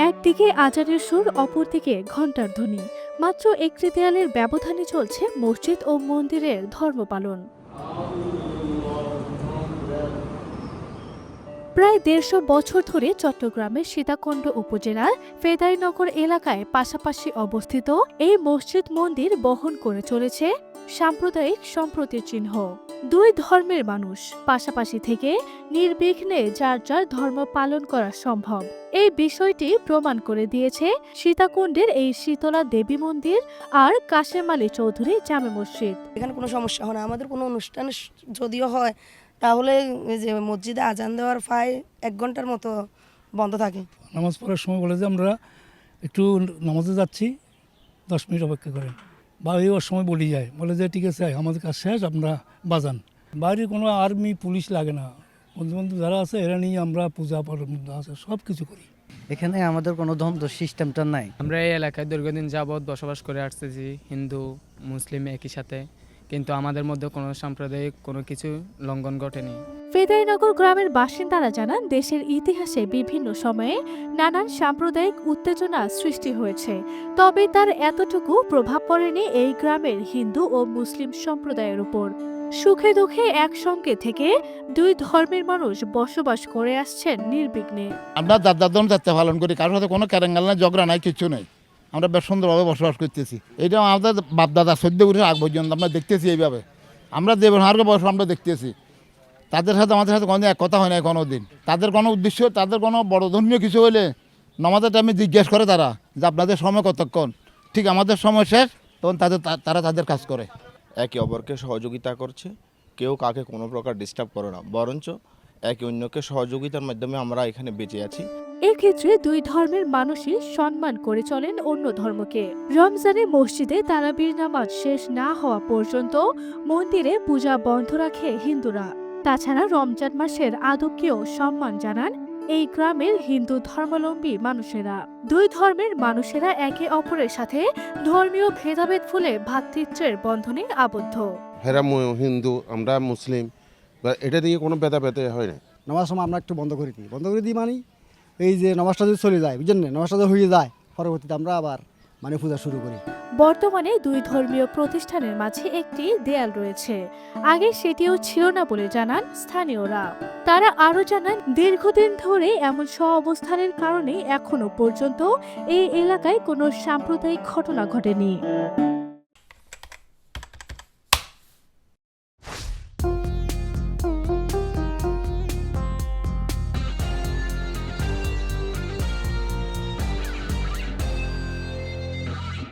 একদিকে আজানের সুর, অপরদিকে ঘণ্টার ধ্বনি। মাত্র একটি দেয়ালের ব্যবধানে চলছে মসজিদ ও মন্দিরের ধর্ম পালন। প্রায় ১৫০ বছর ধরে চট্টগ্রামের সীতাকুণ্ড উপজেলার ফেদাইনগর এলাকায় পাশাপাশি অবস্থিত এই মসজিদ মন্দির বহন করে চলেছে সাম্প্রদায়িক সম্প্রীতির চিহ্ন। দুই ধর্মের মানুষ পাশাপাশি থেকে নির্বিঘ্নে যার যার ধর্ম পালন করা সম্ভব, এই বিষয়টি প্রমাণ করে দিয়েছে সীতাকুণ্ডের এই শীতলা দেবী মন্দির আর কাশেম আলী চৌধুরী জামে মসজিদ। এখানে কোনো সমস্যা হয় না। আমাদের কোনো অনুষ্ঠান যদিও হয় তাহলে এই যে মসজিদে আজান দেওয়ার প্রায় 1 ঘন্টার মতো বন্ধ থাকে। নামাজ পড়ার সময় বলে যে আমরা একটু নামাজে যাচ্ছি, 10 মিনিট অপেক্ষা করেন, বা এই ওর সময় বলি যায়, বলে যে ঠিক আছে আমাদের কাজ শেষ, আমরা বাজান। বাইরে কোনো আর্মি পুলিশ লাগে না, বন্ধু বান্ধব যারা আছে এরা নিয়ে আমরা পূজা পালন আছে সব কিছু করি। এখানে আমাদের কোনো দ্বন্দ্ব সিস্টেমটা নাই। আমরা এই এলাকায় দীর্ঘদিন যাবৎ বসবাস করে আসতেছি, হিন্দু মুসলিম একই সাথে, কিন্তু আমাদের মধ্যে কোনো সাম্প্রদায়িক কোনো কিছু লঙ্ঘন ঘটেনি। ফেদাইনগর গ্রামের বাসিন্দারা জানান, দেশের ইতিহাসে বিভিন্ন সময়ে নানান সাম্প্রদায়িক উত্তেজনা সৃষ্টি হয়েছে, তবে তার এতটুকু প্রভাব পড়েনি এই গ্রামের হিন্দু ও মুসলিম সম্প্রদায়ের উপর। সুখে দুঃখে একসঙ্গে থেকে দুই ধর্মের মানুষ বসবাস করে আসছেন নির্বিঘ্নে। আমরা দাদার যাত্রা পালন করি, কারোর সাথে কোনো ক্যারেঙ্গাল নাই, ঝগড়া নাই, কিছু নেই। আমরা বেশ সুন্দরভাবে বসবাস করতেছি। এটা আমাদের বাপদাদা 14 বছর আগ পর্যন্ত আমরা দেখতেছি এইভাবে। আমরা দেবনহারকে বয়স আমরা দেখতেছি। তাদের সাথে আমাদের সাথে কোনো এক কথা হয় না কোনো দিন। তাদের কোনো উদ্দেশ্য, তাদের কোনো বড় ধর্মীয় কিছু হলে নামাজের টাইমে জিজ্ঞেস করে তারা যে আপনাদের সময় কতক্ষণ, ঠিক আমাদের সময় শেষ, তখন তারা তাদের কাজ করে। একে অপরকে সহযোগিতা করছে, কেউ কাকে কোনো প্রকার ডিস্টার্ব করে না, বরঞ্চ একে অন্যকে সহযোগিতার মাধ্যমে আমরা এখানে বেঁচে আছি। এক্ষেত্রে দুই ধর্মের মানুষই সম্মান করে চলেন অন্য ধর্মকে। রমজানে মসজিদে তারাবির নামাজ শেষ না হওয়া পর্যন্ত মন্দিরে পূজা বন্ধ রাখে হিন্দুরা। তাছাড়া রমজান মাসের আদবকেও সম্মান জানান এই গ্রামের হিন্দু ধর্মাবলম্বী মানুষেরা। দুই ধর্মের মানুষেরা একে অপরের সাথে ধর্মীয় ভেদাভেদ ভুলে ভ্রাতৃত্বের বন্ধনে আবদ্ধ। হেরা হিন্দু, আমরা মুসলিম, এটা নিয়ে কোনো ভেদাভেদ হয় না। নামাজ সময় আমরা একটু বন্ধ করে দিই মানে এই যে নামাজটা যদি চলে যায়, বুঝলেন, নামাজটা যদি হয়ে যায়, পরবর্তীতে আমরা আবার পূজা শুরু করি। বর্তমানে দুই ধর্মীয় প্রতিষ্ঠানের মাঝে একটি দেয়াল রয়েছে, আগে সেটিও ছিল না বলে জানান স্থানীয়রা। তারা আরো জানান, দীর্ঘদিন ধরে এমন সহাবস্থানের কারণে এখনো পর্যন্ত এই এলাকায় কোনো সাম্প্রদায়িক ঘটনা ঘটেনি।